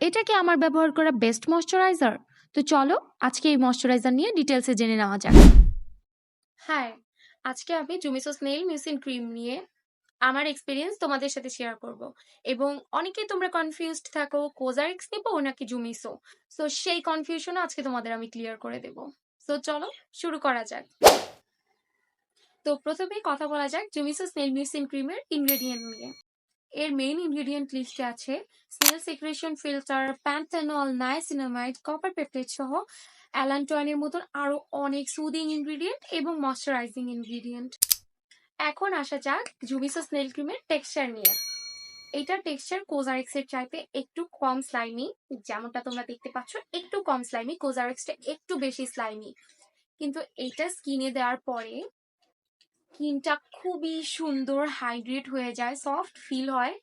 এটা কি আমার ব্যবহার করা বেস্ট ময়শ্চারাইজার? তো চলো আজকে এই ময়শ্চারাইজার নিয়ে ডিটেলসে জেনে নেওয়া যাক। হ্যাঁ, আজকে আমি জুমিসো স্নেল মিউসিন ক্রিম নিয়ে আমার এক্সপেরিয়েন্স তোমাদের সাথে শেয়ার করব। এবং অনেকেই তোমরা কনফিউজড থাকো কোজারেক্স নিবো নাকি জুমিসো। সো সেই কনফিউশন আজকে তোমাদের আমি ক্লিয়ার করে দেব। সো চলো শুরু করা যাক। তো প্রথমেই কথা বলা যাক জুমিসো স্নেল মিউসিন ক্রিমের ইনগ্রেডিয়েন্ট নিয়ে। এর মেইন ইনগ্রেডিয়েন্ট লিস্টে আছে snail secretion filter, panthenol, niacinamide, copper peptide সহ অ্যালান্টোয়ানের মতন আরো অনেক সুদিং ইনগ্রেডিয়েন্ট এবং ময়শ্চারাইজিং ইনগ্রেডিয়েন্ট। এখন আসা যাক জুমিসো স্নেল ক্রিমের টেক্সচার নিয়ে। এটার টেক্সচার কোজারেক্স এর চাইতে একটু কম স্লাইমি, যেমনটা তোমরা দেখতে পাচ্ছ একটু কম স্লাইমি, কোজারেক্সটা একটু বেশি স্লাইমি। কিন্তু এটা স্কিনে দেওয়ার পরে স্কিনটা খুবই সুন্দর হাইড্রেট হয়ে যায়, সফট ফিল হয়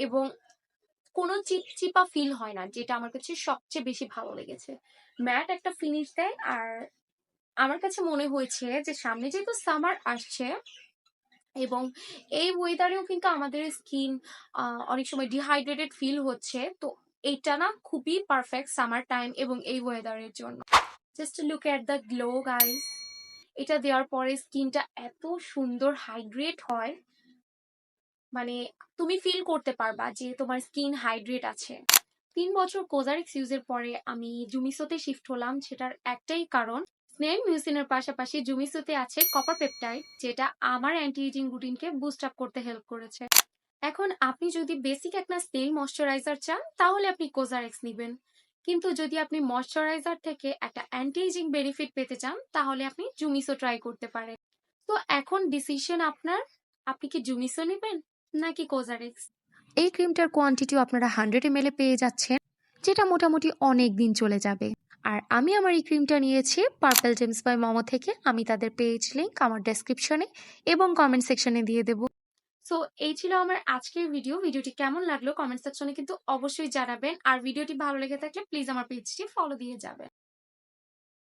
এবং কোনো চিপচিপা ফিল হয় না, যেটা আমার কাছে সবচেয়ে বেশি ভালো লেগেছে। ম্যাট একটা ফিনিশ দেয়। আর আমার কাছে মনে হয়েছে যে সামনে যেহেতু সামার আসছে এবং এই ওয়েদারেও কিন্তু আমাদের স্কিন অনেক সময় ডিহাইড্রেটেড ফিল হচ্ছে, তো এটা না খুবই পারফেক্ট সামার টাইম এবং এই ওয়েদারের জন্য। Just look at the glow guys. এটা দেওয়ার পরে স্কিনটা এত সুন্দর হাইড্রেট হয়, মানে তুমি ফিল করতে পারবা যে তোমার স্কিন হাইড্রেট আছে। 3 বছর কোজারিক্স ইউজের পরে আমি জুমিসোতে শিফট হলাম, সেটার একটাই কারণ স্নেল মিউসিনের পাশাপাশি জুমিসোতে আছে কপার পেপটাইড, যেটা আমার অ্যান্টি এজিং রুটিনকে বুস্ট আপ করতে হেল্প করেছে। এখন আপনি যদি বেসিক একটা স্নেল ময়শ্চারাইজার চান তাহলে আপনি কোজারেক্স নেবেন, কিন্তু যদি আপনি ময়শ্চারাইজার থেকে একটা অ্যান্টি এজিং বেনিফিট পেতে চান তাহলে আপনি জুমিসো ট্রাই করতে পারেন। তো এখন ডিসিশন আপনার, আপনি কি জুমিসো নেবেন নাকি কোজারেক্স। এই ক্রিমটার কোয়ান্টিটিও আপনারা 100 ml পেয়ে যাচ্ছেন, যেটা মোটামুটি অনেক দিন চলে যাবে। আর আমি আমার এই ক্রিমটা নিয়েছি পার্পল জেমস বাই মমো থেকে। আমি তাদের পেজ লিংক আমার ডেসক্রিপশনে এবং কমেন্ট সেকশনে দিয়ে দেবো। সো এই ছিল আমার আজকের ভিডিওটি কেমন লাগলো কমেন্ট সেকশনে কিন্তু অবশ্যই জানাবেন। আর ভিডিওটি ভালো লেগে থাকলে প্লিজ আমার পেজটি ফলো দিয়ে যাবেন।